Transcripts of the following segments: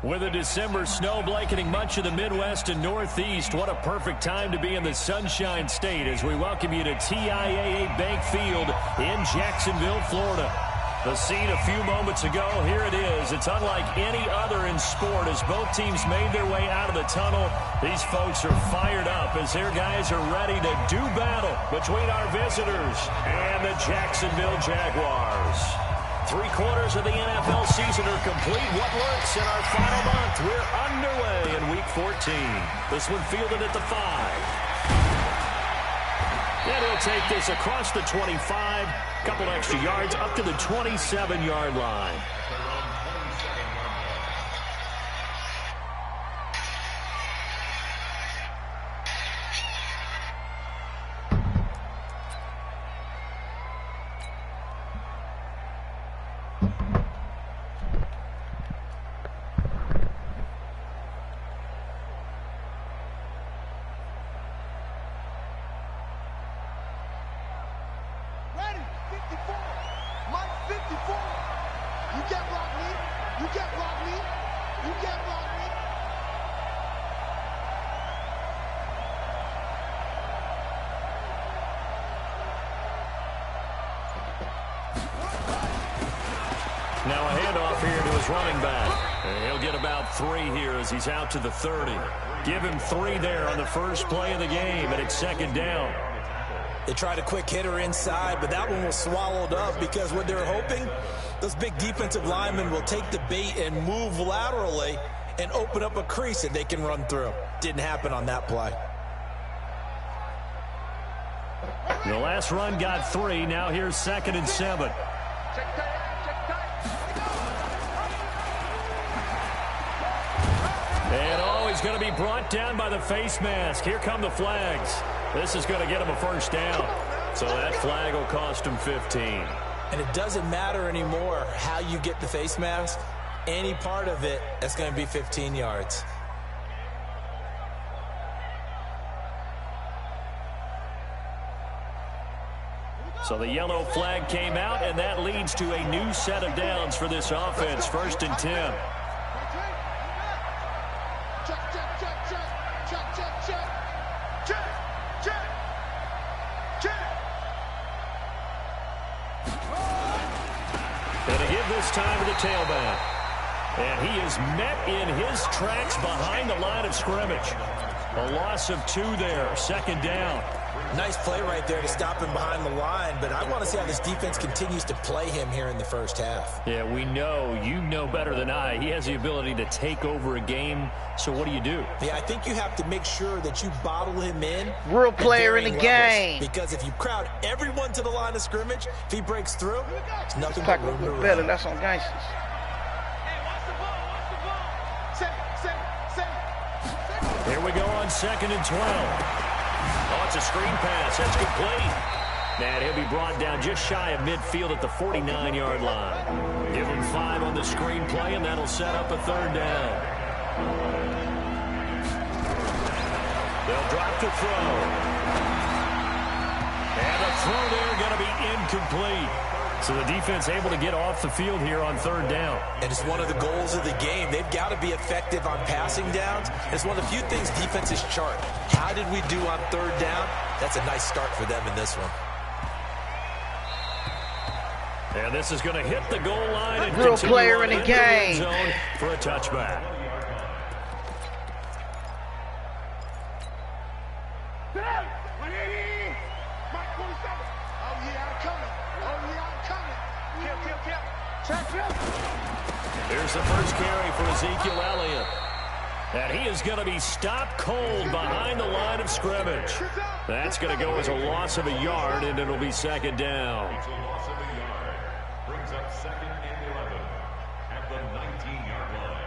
With a December snow blanketing much of the Midwest and Northeast, what a perfect time to be in the Sunshine State as we welcome you to TIAA Bank Field in Jacksonville, Florida. The scene a few moments ago, here it is. It's unlike any other in sport as both teams made their way out of the tunnel. These folks are fired up as their guys are ready to do battle between our visitors and the Jacksonville Jaguars. 3/4 of the NFL season are complete. What works in our final month? We're underway in Week 14. This one fielded at the 5. Then he'll take this across the 25. Couple extra yards up to the 27-yard line. Now a handoff here to his running back. And he'll get about 3 here as he's out to the 30. Give him 3 there on the first play of the game, and it's 2nd down. They tried a quick hitter inside, but that one was swallowed up because what they're hoping, those big defensive linemen will take the bait and move laterally and open up a crease that they can run through. Didn't happen on that play. The last run got 3. Now here's 2nd and 7. And he's going to be brought down by the face mask. Here come the flags. This is going to get him a first down. So that flag will cost him 15. And it doesn't matter anymore how you get the face mask. Any part of it, that's going to be 15 yards. So the yellow flag came out, and that leads to a new set of downs for this offense. 1st and 10. And to give this time to the tailback. And he is met in his tracks behind the line of scrimmage. A loss of 2 there. 2nd down. Nice play right there to stop him behind the line, but I want to see how this defense continues to play him here in the first half. Yeah, we know. You know better than I. He has the ability to take over a game, so what do you do? Yeah, I think you have to make sure that you bottle him in. Real player in the game. Because if you crowd everyone to the line of scrimmage, if he breaks through, there's nothing but room to run. That's on gangsters. Here we go on 2nd and 12. Oh, it's a screen pass. That's complete. And he'll be brought down just shy of midfield at the 49-yard line. Give him 5 on the screen play, and that'll set up a 3rd down. They'll drop to throw. And the throw there going to be incomplete. So the defense able to get off the field here on 3rd down. And it's one of the goals of the game. They've got to be effective on passing downs. It's one of the few things defenses chart. How did we do on 3rd down? That's a nice start for them in this one. And this is going to hit the goal line and real player in the game zone for a touchback. Here's the first carry for Ezekiel Elliott. And he is going to be stopped cold behind the line of scrimmage. That's going to go as a loss of a yard, and it'll be 2nd down. Loss of a yard brings up 2nd and 11 at the 19-yard line.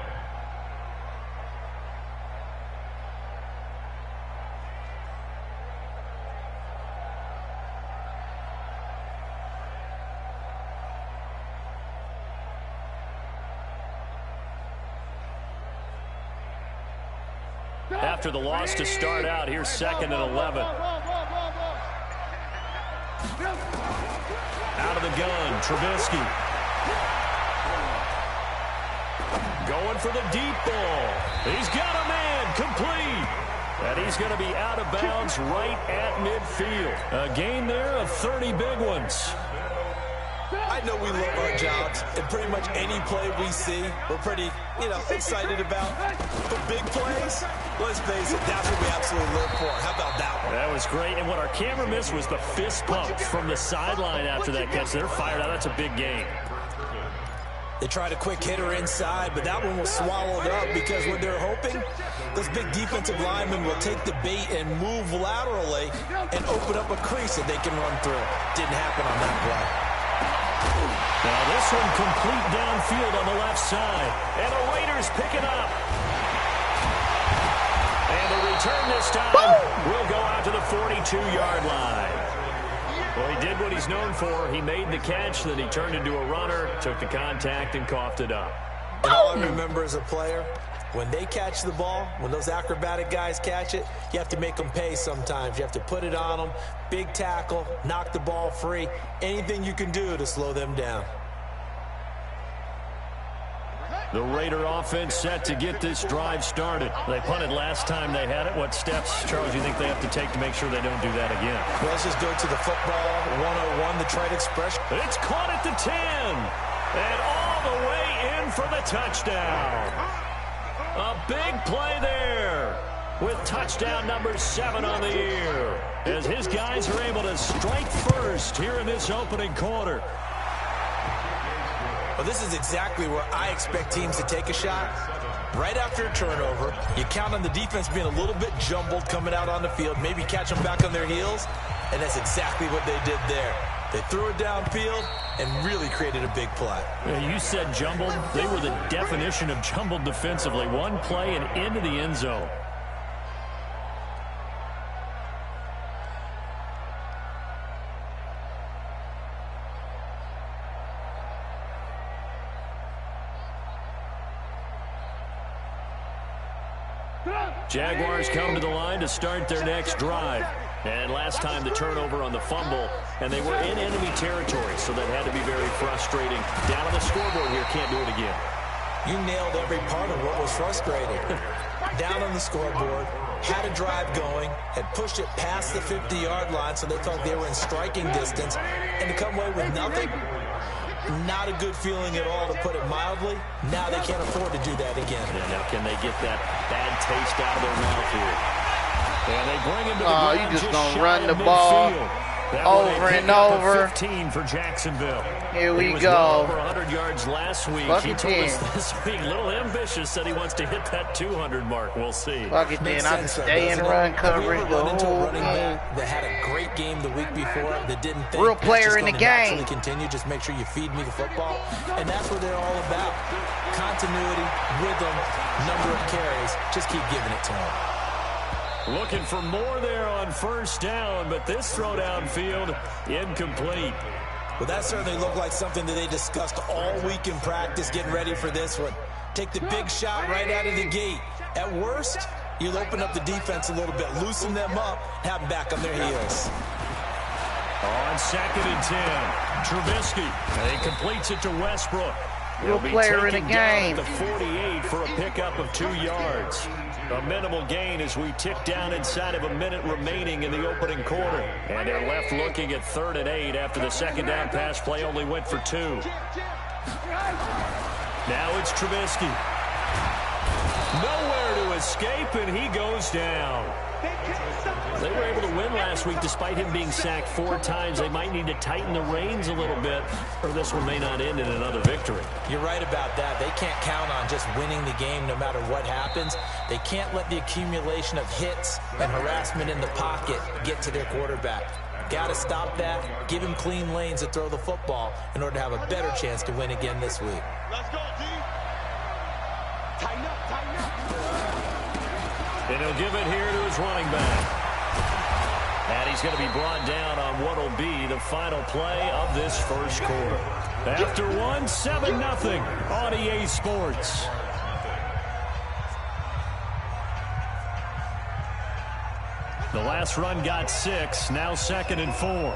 After the loss to start out, here's 2nd and 11. Out of the gun, Trubisky. Going for the deep ball. He's got a man, complete. And he's going to be out of bounds right at midfield. A gain there of 30 big ones. I know we love our jobs, and pretty much any play we see, we're pretty, excited about. But big plays, let's face it, that's what we absolutely live for. How about that one? That was great, and what our camera missed was the fist pump from the sideline after that catch. They're fired out. That's a big gain. They tried a quick hitter inside, but that one was swallowed up because what they're hoping, those big defensive linemen will take the bait and move laterally and open up a crease that they can run through. Didn't happen on that play. Now this one complete downfield on the left side. And the Raiders pick it up. And the return this time will go out to the 42-yard line. Well, he did what he's known for. He made the catch, then he turned into a runner, took the contact, and coughed it up. And all I remember as a player, when they catch the ball, when those acrobatic guys catch it, you have to make them pay sometimes. You have to put it on them, big tackle, knock the ball free, anything you can do to slow them down. The Raider offense set to get this drive started. They punted last time they had it. What steps, Charles, do you think they have to take to make sure they don't do that again? Well, let's just go to the football 101, the trade expression. It's caught at the 10. And all the way in for the touchdown. A big play there with touchdown number 7 on the year. As his guys are able to strike first here in this opening quarter. Well, this is exactly where I expect teams to take a shot. Right after a turnover, you count on the defense being a little bit jumbled coming out on the field, maybe catch them back on their heels, and that's exactly what they did there. They threw it downfield and really created a big play. You said jumbled. They were the definition of jumbled defensively. One play and into the end zone. Jaguars come to the line to start their next drive. And last time the turnover on the fumble, and they were in enemy territory, so that had to be very frustrating. Down on the scoreboard here, can't do it again. You nailed every part of what was frustrating. Down on the scoreboard, had a drive going, had pushed it past the 50-yard line, so they thought they were in striking distance, and to come away with nothing, not a good feeling at all, to put it mildly. Now they can't afford to do that again. Yeah, now can they get that bad taste out of their mouth here? And they bring him to the ground. You just gonna run the ball over and over. 15 for Jacksonville. Here we he was go. Over 100 yards last week. Fuck he it told then. us this week, a little ambitious, said he wants to hit that 200 mark. We'll see. Fuck it then. I can stay in run coverage the whole game. That had a great game the week before, that didn't think Real player in the game. Continue. Just make sure you feed me the football, and that's what they're all about. Continuity, rhythm, number of carries. Just keep giving it to them. Looking for more there on first down, but this throw downfield incomplete. Well, that certainly looked like something that they discussed all week in practice, getting ready for this one. Take the big shot right out of the gate. At worst, you'll open up the defense a little bit, loosen them up, have them back on their heels. On 2nd and 10, Trubisky. And he completes it to Westbrook. Real player in the game. The 48 for a pickup of 2 yards. A minimal gain as we tick down inside of a minute remaining in the opening quarter. And they're left looking at 3rd and 8 after the second down pass play only went for 2. Now it's Trubisky. Nowhere to escape, and he goes down. They were able to win last week despite him being sacked 4 times. They might need to tighten the reins a little bit, or this one may not end in another victory. You're right about that. They can't count on just winning the game no matter what happens. They can't let the accumulation of hits and harassment in the pocket get to their quarterback. Got to stop that. Give him clean lanes to throw the football in order to have a better chance to win again this week. Let's go, D. Tighten up, tighten up. And he'll give it here to his running back. And he's going to be brought down on what will be the final play of this first quarter. After one, 7-0 on EA Sports. The last run got 6, now 2nd and 4.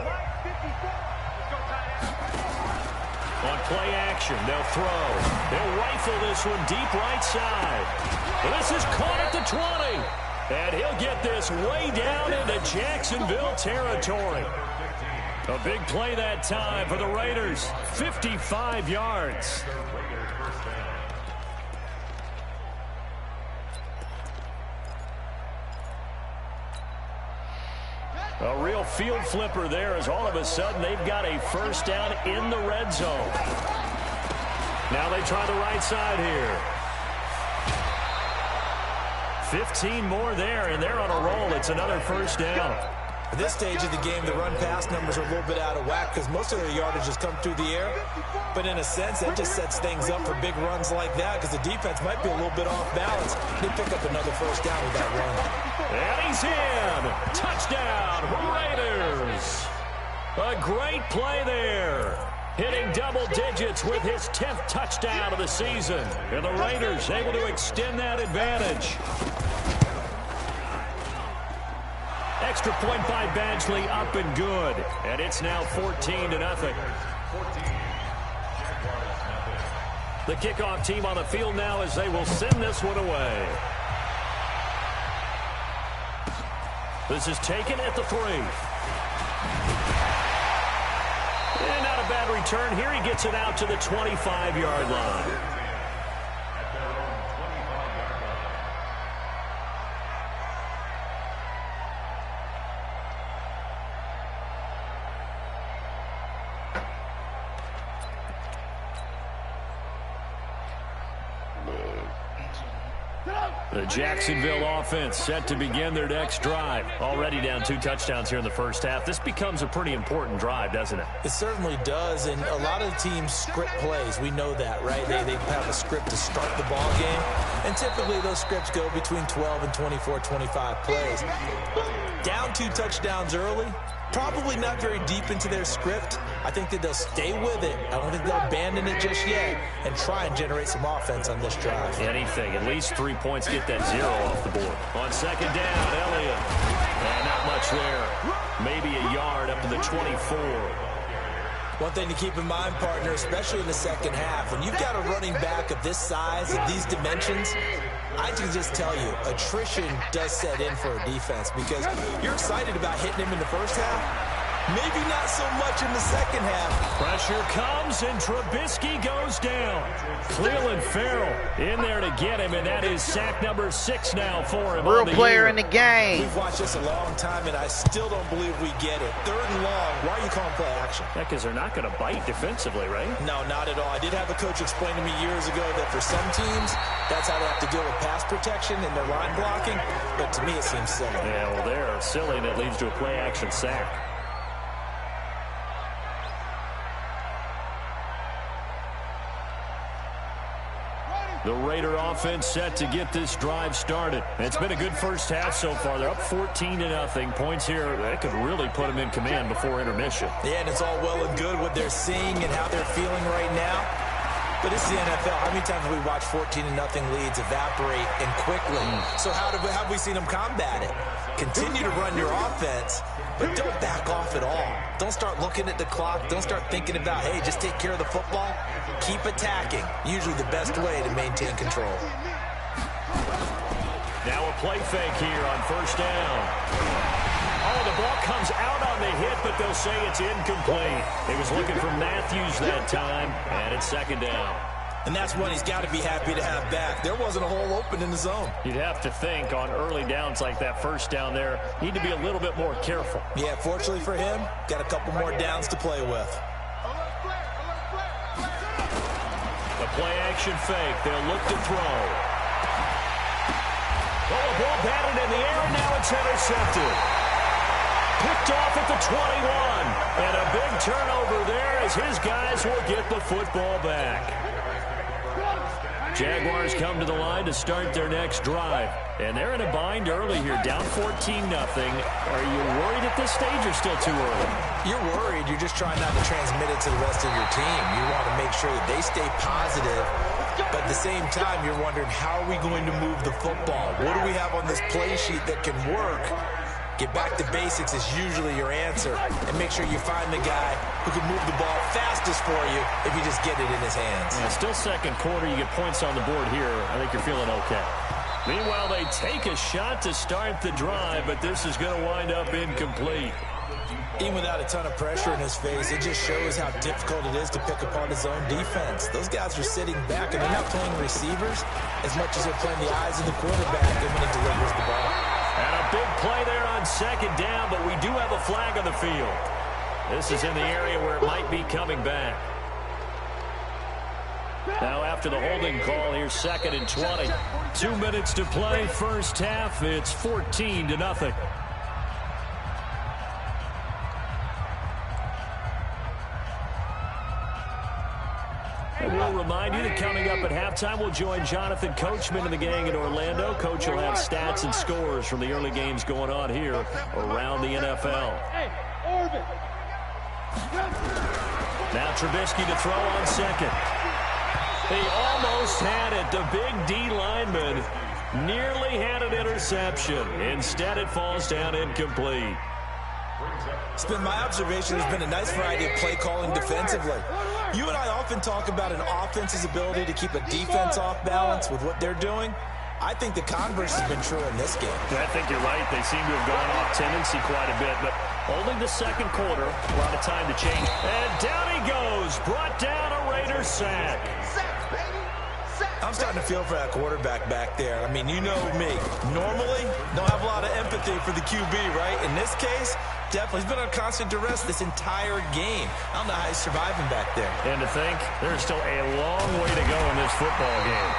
On play action, they'll throw. They'll rifle this one deep right side. But this is caught at the 20. And he'll get this way down into Jacksonville territory. A big play that time for the Raiders. 55 yards. A real field flipper there as all of a sudden they've got a first down in the red zone. Now they try the right side here. 15 more there, and they're on a roll. It's another first down. At this stage of the game, the run-pass numbers are a little bit out of whack because most of their yardage has come through the air. But in a sense, that just sets things up for big runs like that because the defense might be a little bit off balance. They pick up another first down with that run. And he's in. Touchdown, Raiders. A great play there. Hitting double digits with his 10th touchdown of the season. And the Raiders able to extend that advantage. Extra point by Badgley, up and good. And it's now 14-0. The kickoff team on the field now as they will send this one away. This is taken at the 3. And not a bad return. Here he gets it out to the 25-yard line. The Jacksonville offense set to begin their next drive. Already down 2 touchdowns here in the first half. This becomes a pretty important drive, doesn't it? It certainly does, and a lot of the teams script plays. We know that, right? They have a script to start the ball game, and typically those scripts go between 12 and 24, 25 plays. Down 2 touchdowns early, probably not very deep into their script. I think that they'll stay with it. I don't think they'll abandon it just yet and try and generate some offense on this drive. Anything. At least 3 points. Get that 0 off the board. On second down, Elliott. And not much there. Maybe a yard up to the 24. One thing to keep in mind, partner, especially in the second half, when you've got a running back of this size, of these dimensions, I can just tell you, attrition does set in for a defense because you're excited about hitting him in the first half. Maybe not so much in the second half. Pressure comes, and Trubisky goes down. Cleveland Farrell in there to get him, and that is sack number 6 now for him. Real player in the game. We've watched this a long time, and I still don't believe we get it. 3rd and long. Why are you calling play action? Yeah, because they're not going to bite defensively, right? No, not at all. I did have a coach explain to me years ago that for some teams, that's how they have to deal with pass protection and their line blocking. But to me, it seems silly. Yeah, well, they're silly, and it leads to a play action sack. The Raider offense set to get this drive started. It's been a good first half so far. They're up 14-0. Points here that could really put them in command before intermission. Yeah, and it's all well and good what they're seeing and how they're feeling right now. But it's the NFL. How many times have we watched 14-0 leads evaporate and quickly? So how have we seen them combat it? Continue to run your offense, but don't back off at all. Don't start looking at the clock. Don't start thinking about, hey, just take care of the football. Keep attacking. Usually the best way to maintain control. Now a play fake here on first down. Oh, the ball comes out on the hit, but they'll say it's incomplete. He was looking for Matthews that time, and it's second down. And that's one he's got to be happy to have back. There wasn't a hole open in the zone. You'd have to think on early downs like that first down there, need to be a little bit more careful. Yeah, fortunately for him, got a couple more downs to play with. The play action fake. They'll look to throw. Oh, the ball batted in the air, and now it's intercepted. Picked off at the 21. And a big turnover there as his guys will get the football back. Jaguars come to the line to start their next drive. And they're in a bind early here, down 14-0. Are you worried at this stage or still too early? You're worried. You're just trying not to transmit it to the rest of your team. You want to make sure that they stay positive. But at the same time, you're wondering, how are we going to move the football? What do we have on this play sheet that can work? Get back to basics is usually your answer, and make sure you find the guy who can move the ball fastest for you if you just get it in his hands. Yeah, still second quarter. You get points on the board here. I think you're feeling okay. Meanwhile, they take a shot to start the drive, but this is going to wind up incomplete. Even without a ton of pressure in his face, it just shows how difficult it is to pick apart his own defense. Those guys are sitting back, and they're not playing receivers as much as they're playing the eyes of the quarterback when he delivers the ball. And a big play there on second down, but we do have a flag on the field. This is in the area where it might be coming back. Now after the holding call, here's 2nd and 20. 2 minutes to play, first half. It's 14-0. And we'll remind you that coming up at halftime, we'll join Jonathan Coachman and the gang in Orlando. Coach will have stats and scores from the early games going on here around the NFL. Now Trubisky to throw on second. He almost had it. The big D lineman nearly had an interception. Instead, it falls down incomplete. It's been my observation there's been a nice variety of play calling defensively. You and I often talk about an offense's ability to keep a defense off balance with what they're doing. I think the converse has been true in this game. I think you're right. They seem to have gone off tendency quite a bit, but only the second quarter. A lot of time to change. And down he goes. Brought down a Raiders sack. I'm starting to feel for that quarterback back there. I mean, you know me. Normally, don't have a lot of empathy for the QB, right? In this case, definitely. He's been on constant duress this entire game. I don't know how he's surviving back there. And to think, there's still a long way to go in this football game.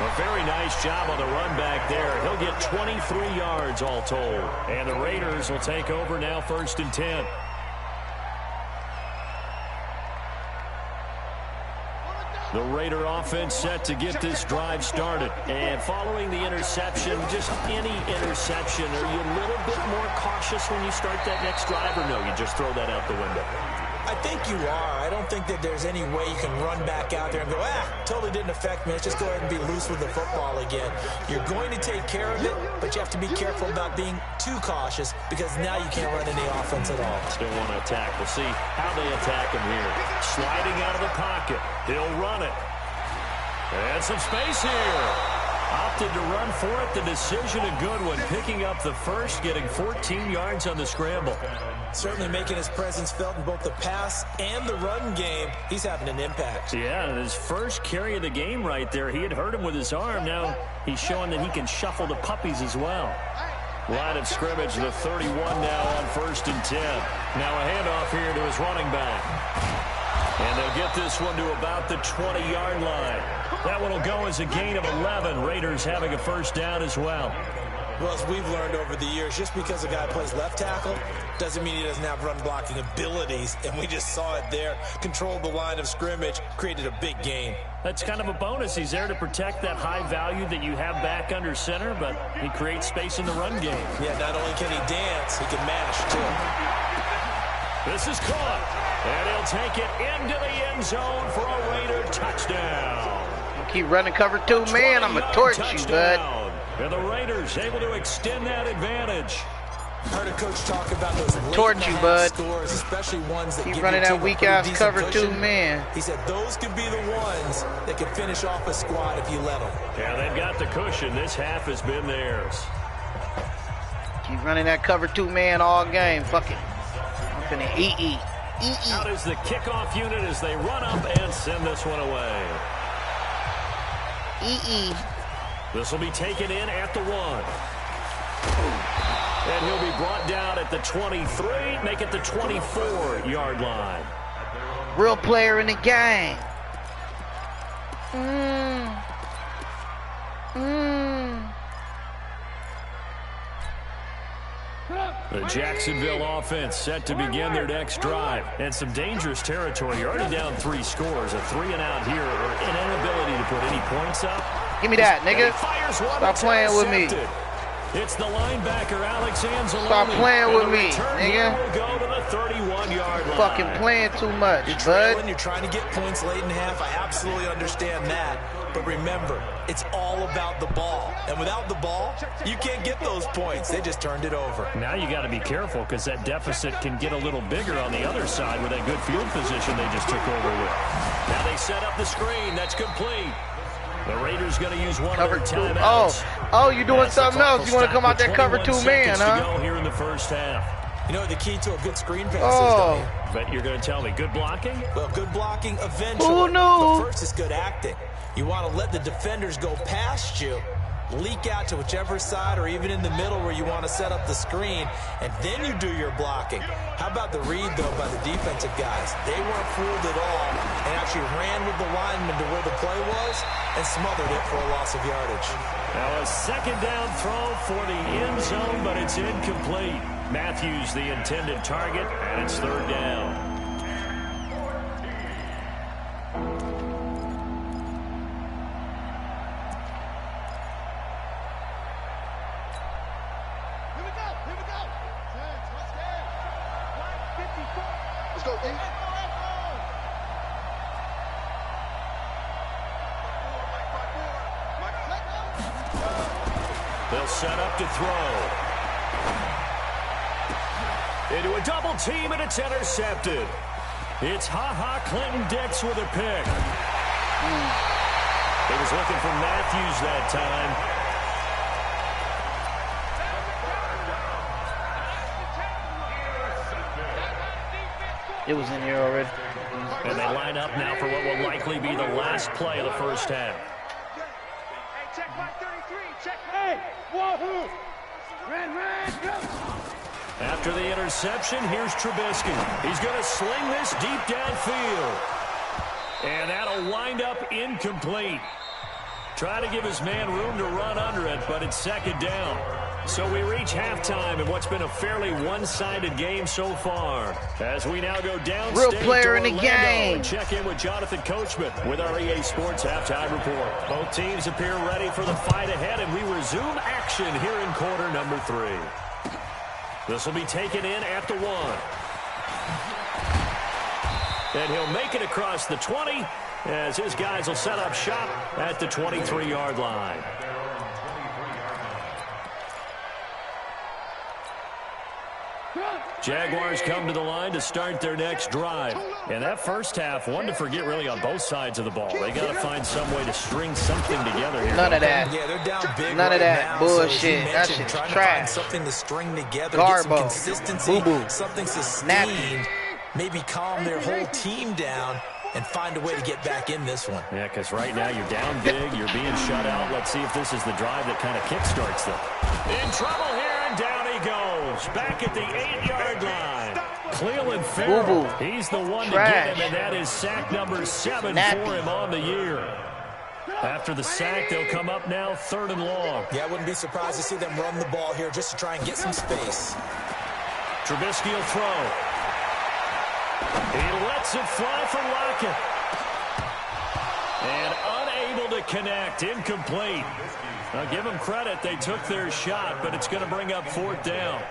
A very nice job on the run back there. He'll get 23 yards all told. And the Raiders will take over now, 1st and 10. The Raider offense set to get this drive started. And following the interception, just any interception, are you a little bit more cautious when you start that next drive, or no, you just throw that out the window? I think you are. I don't think that there's any way you can run back out there and go, totally didn't affect me. Let's just go ahead and be loose with the football again. You're going to take care of it, but you have to be careful about being too cautious because now you can't run any offense at all. Still want to attack. We'll see how they attack him here. Sliding out of the pocket. He'll run it. And some space here. Opted to run for it. The decision a good one. Picking up the first, getting 14 yards on the scramble. Certainly making his presence felt in both the pass and the run game. He's having an impact. Yeah, his first carry of the game right there. He had hurt him with his arm. Now he's showing that he can shuffle the puppies as well. Line of scrimmage, the 31 now on 1st and 10. Now a handoff here to his running back. And they'll get this one to about the 20-yard line. That one will go as a gain of 11. Raiders having a first down as well. Well, as we've learned over the years, just because a guy plays left tackle doesn't mean he doesn't have run-blocking abilities. And we just saw it there. Controlled the line of scrimmage, created a big gain. That's kind of a bonus. He's there to protect that high value that you have back under center, but he creates space in the run game. Yeah, not only can he dance, he can mash, too. This is caught. And he'll take it into the end zone for a Raider touchdown. Keep running cover 2, man. I'm going to torch you, bud. And the Raiders able to extend that advantage. Heard a coach talk about those torch you, bud. Scores, especially ones that keep running that weak-ass cover 2, man. He said those could be the ones that can finish off a squad if you let them. Yeah, they've got the cushion. This half has been theirs. Keep running that cover 2, man, all game. Fuck it. I'm finna eat. Out is the kickoff unit as they run up and send this one away. This will be taken in at the 1. And he'll be brought down at the 23, make it the 24-yard line. Real player in the game. The Jacksonville offense set to begin their next drive. And some dangerous territory. You're already down 3 scores. A 3-and-out here, or an inability to put any points up. Give me that, nigga. Stop playing with me. It's the linebacker, Alex Anzalone. Stop playing with me, nigga. Will go to the 31-yard line. Fucking playing too much, you're bud. You're trying to get points late in half. I absolutely understand that. But remember, it's all about the ball. And without the ball, you can't get those points. They just turned it over. Now you got to be careful because that deficit can get a little bigger on the other side with that good field position they just took over with. Now they set up the screen. That's complete. The Raiders going to use one of their timeouts. Oh, you doing something else? You want to come out there cover 2 man, huh? To go here in the first half. You know the key to a good screen pass is, don't you? But you're going to tell me, good blocking? Well, good blocking eventually. Who knew? But first is good acting. You want to let the defenders go past you, leak out to whichever side or even in the middle where you want to set up the screen, and then you do your blocking. How about the read, though, by the defensive guys? They weren't fooled at all and actually ran with the lineman to where the play was and smothered it for a loss of yardage. Now a second down throw for the end zone, but it's incomplete. Matthews the intended target, and it's third down. Let's go, D. They'll set up to throw. Into a double team, and it's intercepted. It's Clinton-Dix with a pick. He was looking for Matthews that time. It was in here already. And they line up now for what will likely be the last play of the first half. Hey, check my 33. Check. Hey, wahoo! Ran, go! After the interception, here's Trubisky. He's going to sling this deep downfield. And that'll wind up incomplete. Try to give his man room to run under it, but it's second down. So we reach halftime in what's been a fairly one-sided game so far. As we now go downstate Real player to in the Orlando game. and check in with Jonathan Coachman with our EA Sports Halftime Report. Both teams appear ready for the fight ahead, and we resume action here in quarter number 3. This will be taken in at the 1. And he'll make it across the 20 as his guys will set up shop at the 23-yard line. Jaguars come to the line to start their next drive. And that first half, one to forget really on both sides of the ball. They got to find some way to string something together here. None of that. Yeah, they're down big. None of that now, bullshit. So that shit's trying to trash. find something to string together, Garbo. get some consistency, Boo-boo. something sustained, Nappy. maybe calm their whole team down and find a way to get back in this one. Yeah, because right now you're down big, you're being shut out. Let's see if this is the drive that kind of kickstarts them. In trouble here, and down he goes. Back at the 8-yard line. Cleveland Farrell, he's the one Trash. to get him, and that is sack number 7 Nappy. for him on the year. After the sack, they'll come up now 3rd and long. Yeah, I wouldn't be surprised to see them run the ball here just to try and get some space. Trubisky will throw. He lets it fly for Lockett. And unable to connect, incomplete. I'll give them credit, they took their shot, but it's going to bring up 4th down.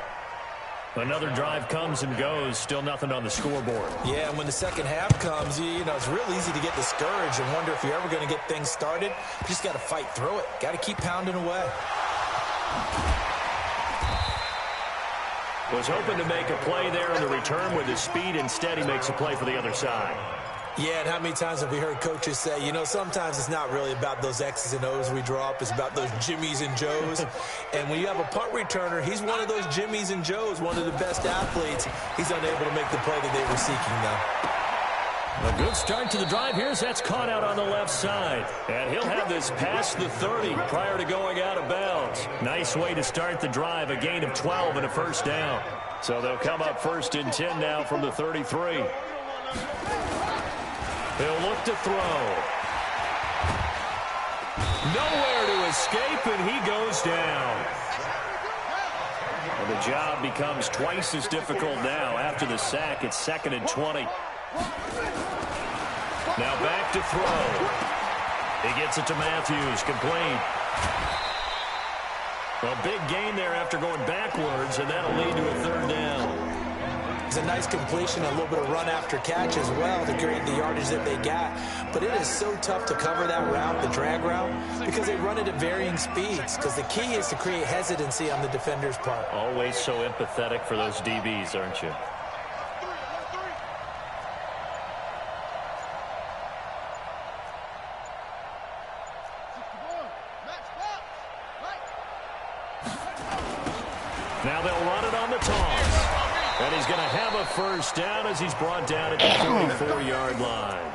Another drive comes and goes, still nothing on the scoreboard. Yeah, and when the second half comes, you know, it's real easy to get discouraged and wonder if you're ever going to get things started. You just got to fight through it. Got to keep pounding away. Was hoping to make a play there on the return with his speed. Instead, he makes a play for the other side. Yeah, and how many times have we heard coaches say, you know, sometimes it's not really about those X's and O's we draw up. It's about those Jimmies and Joes. And when you have a punt returner, he's one of those Jimmies and Joes, one of the best athletes. He's unable to make the play that they were seeking, though. A good start to the drive here as that's caught out on the left side. And he'll have this past the 30 prior to going out of bounds. Nice way to start the drive, a gain of 12 and a first down. So they'll come up 1st and 10 now from the 33. He'll look to throw. Nowhere to escape, and he goes down. Well, the job becomes twice as difficult now. After the sack, it's 2nd and 20. Now back to throw. He gets it to Matthews, complete. Well, big gain there after going backwards, and that'll lead to a 3rd down. It's a nice completion, a little bit of run after catch as well to create the yardage that they got. But it is so tough to cover that route, the drag route, because they run it at varying speeds. Because the key is to create hesitancy on the defender's part. Always so empathetic for those DBs, aren't you? Now they'll run it on the toss. And he's going to have a first down as he's brought down at the 44-yard line.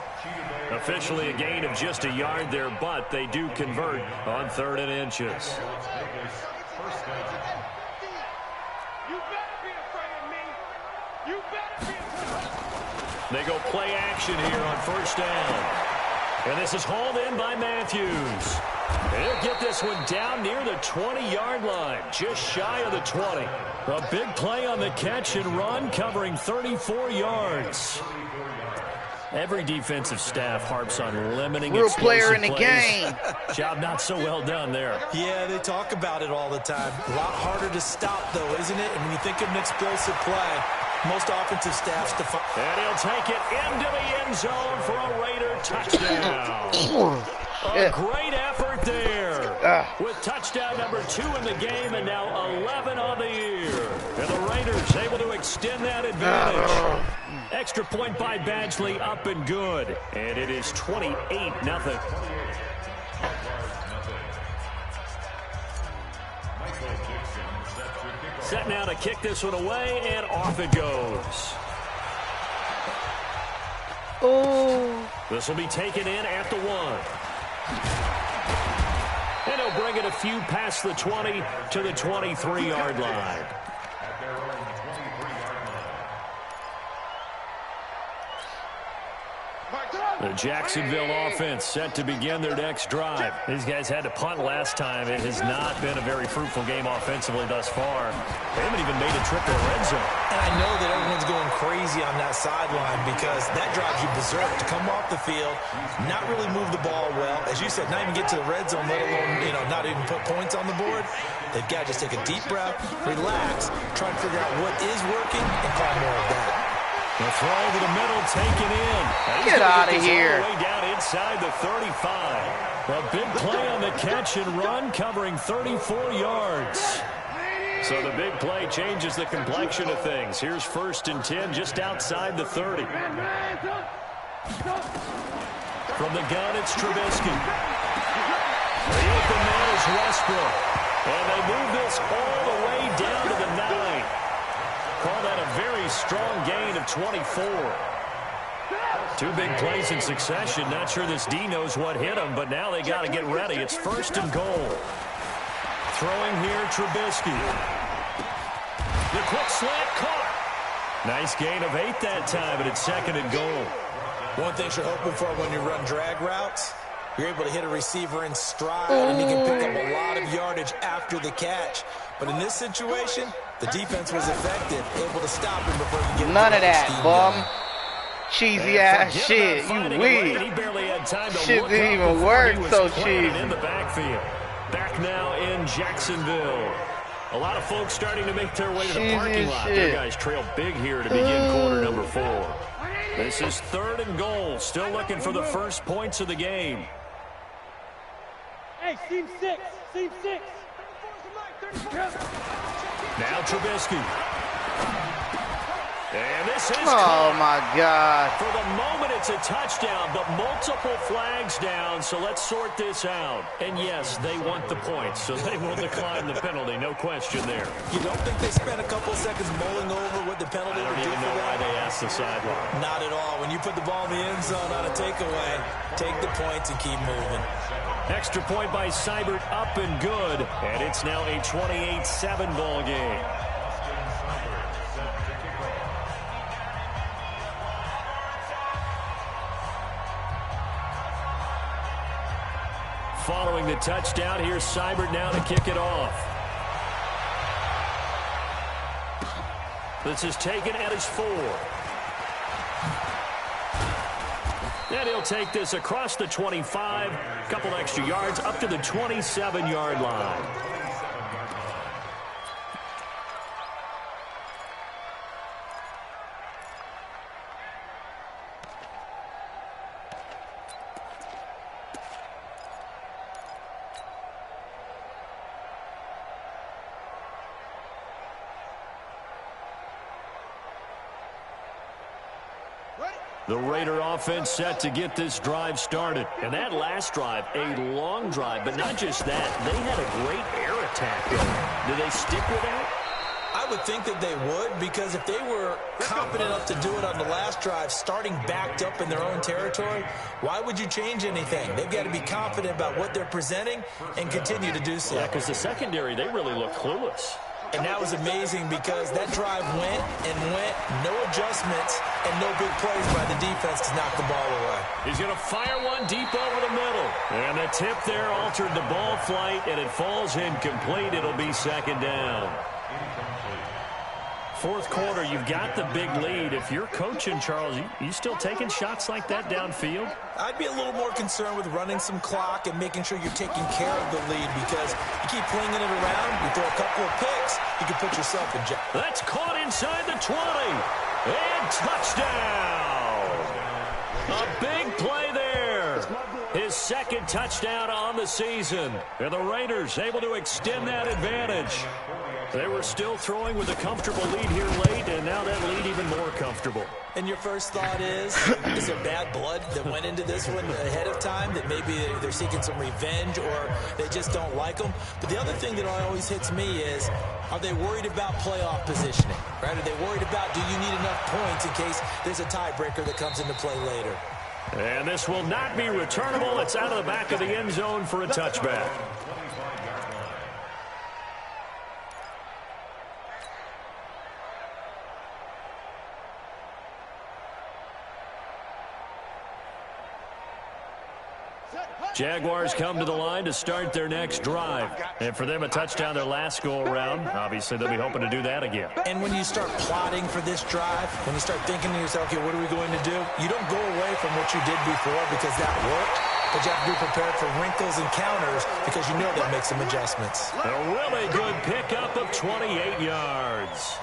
Officially a gain of just a yard there, but they do convert on 3rd and inches. You better be afraid of me. You better be afraid. They go play action here on 1st down. And this is hauled in by Matthews. He'll get this one down near the 20-yard line, just shy of the 20. A big play on the catch and run, covering 34 yards. Every defensive staff harps on limiting Real explosive player in the plays. game. Job not so well done there. Yeah, they talk about it all the time. A lot harder to stop, though, isn't it? And when you think of an explosive play, most offensive staffs define. And he'll take it into the end zone for a Raider touchdown. A great effort there. With touchdown number 2 in the game and now 11 on the year. And the Raiders able to extend that advantage. Extra point by Badgley, up and good. And it is 28-0. Set now to kick this one away, and off it goes. Oh. This will be taken in at the 1. And he'll bring it a few past the 20 to the 23-yard line. The Jacksonville offense set to begin their next drive. These guys had to punt last time. It has not been a very fruitful game offensively thus far. They haven't even made a trip to the red zone. And I know that everyone's going crazy on that sideline because that drives you berserk to come off the field, not really move the ball well. As you said, not even get to the red zone, let alone, not even put points on the board. They've got to just take a deep breath, relax, try to figure out what is working, and call more of that. The throw over the middle, taken in. Get out of here. All the way down inside the 35. A big play on the catch and run, covering 34 yards. So the big play changes the complexion of things. Here's 1st and 10, just outside the 30. From the gun, it's Trubisky. The open man is Westbrook. And they move this all the way down to the 9. Call that a very strong gain of 24. 2 big plays in succession. Not sure this D knows what hit him, but now they got to get ready. It's 1st and goal. Throwing here, Trubisky. The quick slant caught. Nice gain of 8 that time, but it's 2nd and goal. One thing you're hoping for when you run drag routes, you're able to hit a receiver in stride, and he can pick up a lot of yardage after the catch. But in this situation, the defense was effective, able to stop him before you get none of that, bum. Cheesy ass shit. You weak. Shit didn't even work, so cheesy. In the backfield. Back now in Jacksonville. A lot of folks starting to make their way to the parking lot. Their guys trail big here to begin quarter number 4. This is 3rd and goal. Still looking for the first points of the game. Hey, team 6. Team 6. Now Trubisky. And this is Oh, my God. For the moment, it's a touchdown, but multiple flags down, so let's sort this out. And yes, they want the points, so they will decline the penalty, no question there. You don't think they spent a couple seconds mulling over what the penalty would do? I don't even know why they asked the sideline. Not at all. When you put the ball in the end zone on a takeaway, take the points and keep moving. Extra point by Seibert, up and good, and it's now a 28-7 ball game. Following the touchdown, here's Seibert now to kick it off. This is taken at his 4. And he'll take this across the 25, a couple extra yards, up to the 27-yard line. The Raider offense set to get this drive started. And that last drive, a long drive, but not just that. They had a great air attack going. Do they stick with that? I would think that they would, because if they were confident enough to do it on the last drive, starting backed up in their own territory, why would you change anything? They've got to be confident about what they're presenting and continue to do so. Yeah, because the secondary, they really look clueless. And that was amazing because that drive went and went, no adjustments, and no big plays by the defense to knock the ball away. He's going to fire one deep over the middle. And the tip there altered the ball flight, and it falls incomplete. It'll be second down. Fourth quarter, you've got the big lead. If you're coaching, Charles, you still taking shots like that downfield? I'd be a little more concerned with running some clock and making sure you're taking care of the lead, because you keep flinging it around, you throw a couple of picks, you can put yourself in jail. That's caught inside the 20. And touchdown. A big play there. His second touchdown on the season. And the Raiders able to extend that advantage. They were still throwing with a comfortable lead here late, and now that lead even more comfortable. And your first thought is there bad blood that went into this one ahead of time, that maybe they're seeking some revenge or they just don't like them? But the other thing that always hits me is, are they worried about playoff positioning? Right? Are they worried about, do you need enough points in case there's a tiebreaker that comes into play later? And this will not be returnable. It's out of the back of the end zone for a touchback. Jaguars come to the line to start their next drive. And for them, a touchdown their last go-around. Obviously, they'll be hoping to do that again. And when you start plotting for this drive, when you start thinking to yourself, okay, what are we going to do? You don't go away from what you did before because that worked, but you have to be prepared for wrinkles and counters because you know that makes some adjustments. A really good pickup of 28 yards.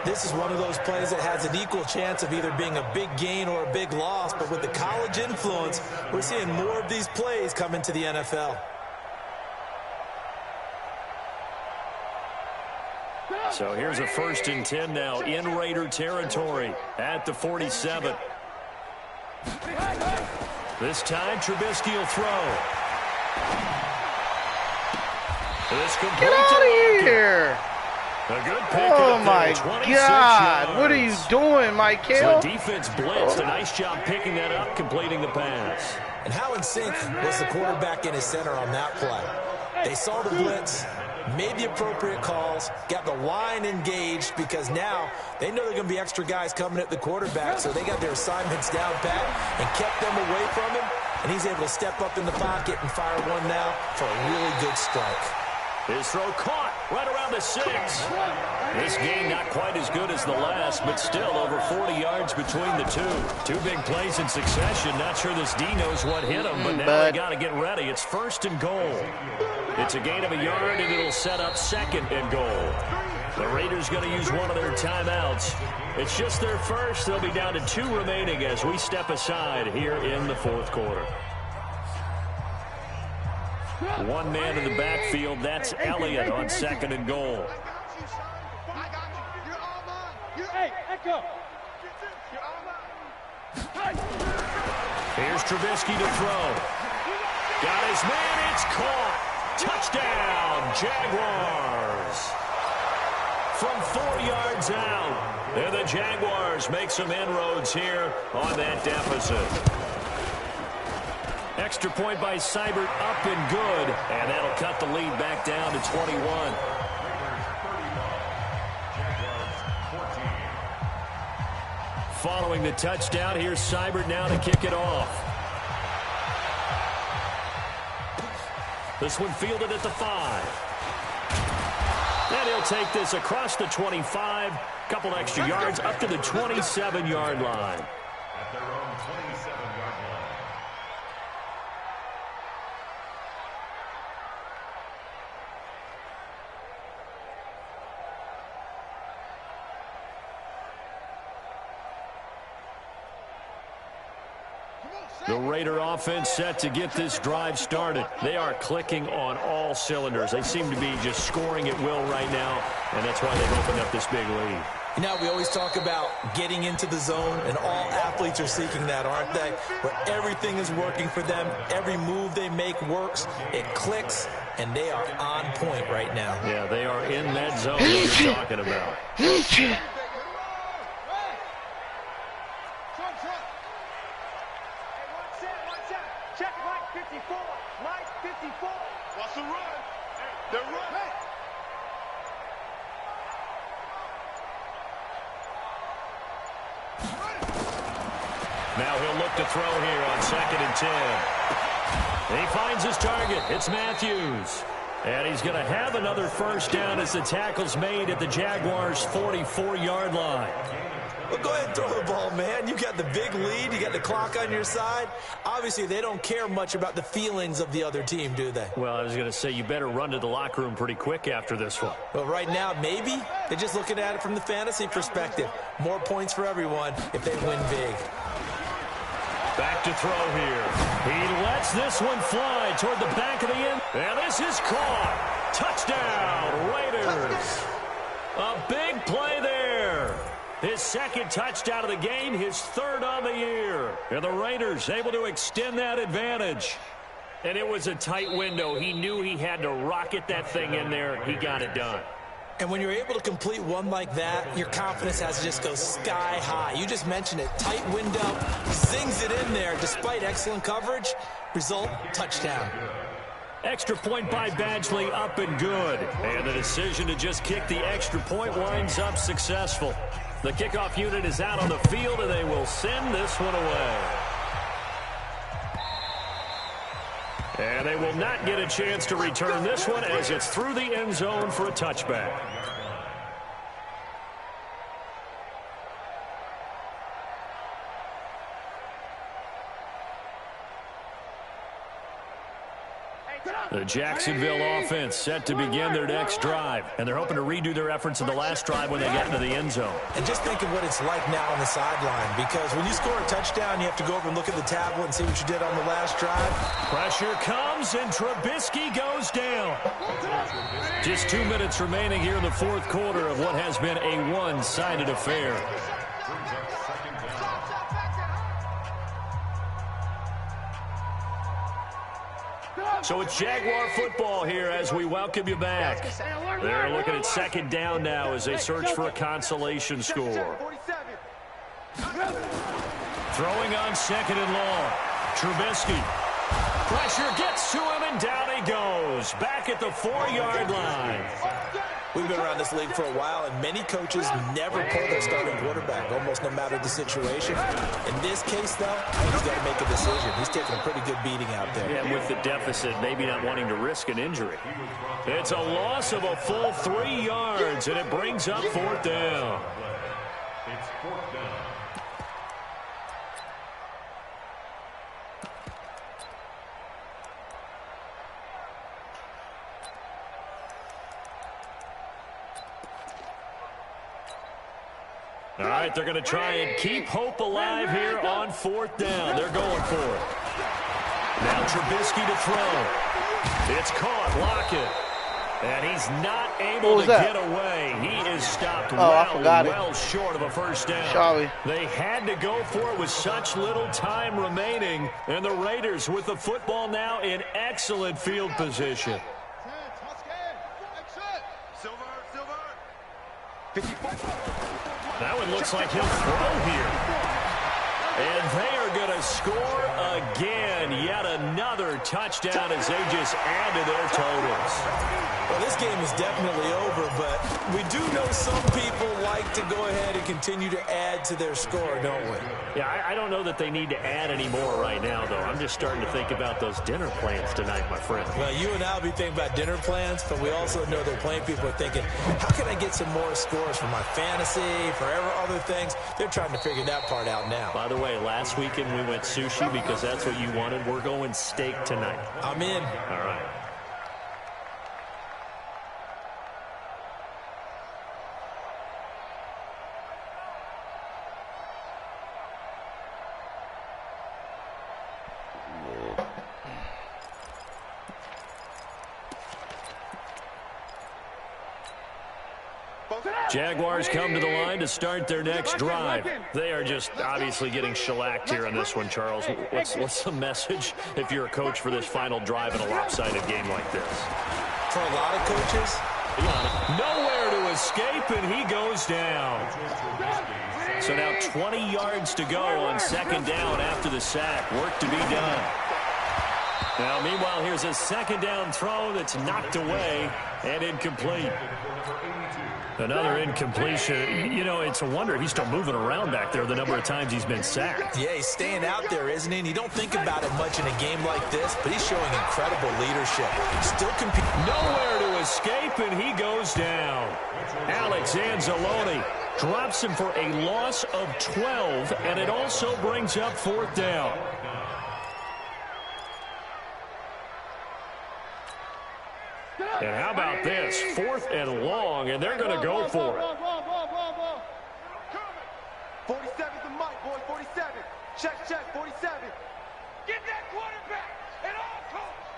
This is one of those plays that has an equal chance of either being a big gain or a big loss, but with the college influence, we're seeing more of these plays come into the NFL. So here's a 1st and 10 now in Raider territory at the 47. This time, Trubisky will throw. This Get out of here! A good pick. Oh my God! What are you doing, Michael? So the defense blitzed. A nice job picking that up, completing the pass. And how in sync was the quarterback in his center on that play? They saw the blitz, made the appropriate calls, got the line engaged, because now they know they're going to be extra guys coming at the quarterback, so they got their assignments down pat and kept them away from him, and he's able to step up in the pocket and fire one now for a really good strike. His throw caught right around the 6. This game not quite as good as the last, but still over 40 yards between the two. Two big plays in succession. Not sure this D knows what hit him, but now they got to get ready. It's 1st and goal. It's a gain of a yard, and it'll set up 2nd and goal. The Raiders going to use one of their timeouts. It's just their first. They'll be down to 2 remaining as we step aside here in the 4th quarter. One man in the backfield. That's Elliott on 2nd and goal. Here's Trubisky to throw. Got his man. It's caught. Touchdown, Jaguars. From 4 yards out. And the Jaguars make some inroads here on that deficit. Extra point by Seibert, up and good. And that'll cut the lead back down to 21. Following the touchdown, here's Seibert now to kick it off. This one fielded at the 5. And he'll take this across the 25. Couple extra yards up to the 27-yard line. At their own 27-yard line. The Raider offense set to get this drive started. They are clicking on all cylinders. They seem to be just scoring at will right now, and that's why they've opened up this big lead. You know, we always talk about getting into the zone, and all athletes are seeking that, aren't they? Where everything is working for them, every move they make works, it clicks, and they are on point right now. Yeah, they are in that zone that you're talking about. Hey, one set. Check Mike 54. Mike 54. What's the run? They're running. Now he'll look to throw here on 2nd and 10. He finds his target. It's Matthews. And he's going to have another first down as the tackle's made at the Jaguars' 44-yard line. Well, go ahead and throw the ball, man. You got the big lead. You got the clock on your side. Obviously, they don't care much about the feelings of the other team, do they? Well, I was going to say, you better run to the locker room pretty quick after this one. Well, right now, maybe. They're just looking at it from the fantasy perspective. More points for everyone if they win big. Back to throw here. He lets this one fly toward the back of the end. And this is caught. Touchdown, Raiders. A big play there. His second touchdown of the game, his third on the year. And the Raiders able to extend that advantage. And it was a tight window. He knew he had to rocket that thing in there. He got it done. And when you're able to complete one like that, your confidence has to just go sky high. You just mentioned it. Tight window, zings it in there despite excellent coverage. Result, touchdown. Extra point by Badgley, up and good. And the decision to just kick the extra point winds up successful. The kickoff unit is out on the field, and they will send this one away. And they will not get a chance to return this one as it's through the end zone for a touchback. The Jacksonville offense set to begin their next drive, and they're hoping to redo their efforts in the last drive when they get into the end zone. And just think of what it's like now on the sideline, because when you score a touchdown, you have to go over and look at the tablet and see what you did on the last drive. Pressure comes, and Trubisky goes down. Just 2 minutes remaining here in the fourth quarter of what has been a one-sided affair. So it's Jaguar football here as we welcome you back. They're looking at second down now as they search for a consolation score. Throwing on second and long. Trubisky. Pressure gets to him, and down he goes. Back at the 4-yard line. We've been around this league for a while, and many coaches never pull their starting quarterback, almost no matter the situation. In this case, though, he's got to make a decision. He's taking a pretty good beating out there. Yeah, with the deficit, maybe not wanting to risk an injury. It's a loss of a full 3 yards, and it brings up fourth down. It's fourth down. All right, they're going to try and keep hope alive here on fourth down. They're going for it. Now Trubisky to throw. It's caught. Lockett. And he's not able to get away. He is stopped well short of a first down. They had to go for it with such little time remaining. And the Raiders with the football now in excellent field position. That one looks like he'll throw here. And they are going to score again. Yet another touchdown as they just add to their totals. Well, this game is definitely over, but we do know some people like to go ahead and continue to add to their score, don't we? Yeah, I don't know that they need to add any more right now, though. I'm just starting to think about those dinner plans tonight, my friend. Well, you and I will be thinking about dinner plans, but we also know they're playing people are thinking, how can I get some more scores for my fantasy, for other things? They're trying to figure that part out now. By the way, last weekend we went sushi because that's what you wanted. We're going steak tonight. I'm in. All right. Jaguars come to the line to start their next drive. They are just obviously getting shellacked here in this one, Charles. What's the message if you're a coach for this final drive in a lopsided game like this? For a lot of coaches, nowhere to escape, and he goes down. So now 20 yards to go on second down after the sack. Work to be done. Now, meanwhile, here's a second down throw that's knocked away and incomplete. Another incompletion. You know, it's a wonder he's still moving around back there the number of times he's been sacked. Yeah, he's staying out there, isn't he? And you don't think about it much in a game like this, but he's showing incredible leadership. Still competing. Nowhere to escape, and he goes down. Alex Anzalone drops him for a loss of 12, and it also brings up fourth down. And how about this? 4th and long, and they're going to go for it. 47's the mic, boy, 47. Check, 47. Get that quarterback at all costs.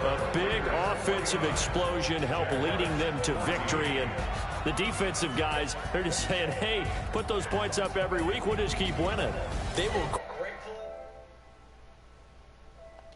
A big offensive explosion helped leading them to victory, and the defensive guys, they're just saying, hey, put those points up every week. We'll just keep winning. They will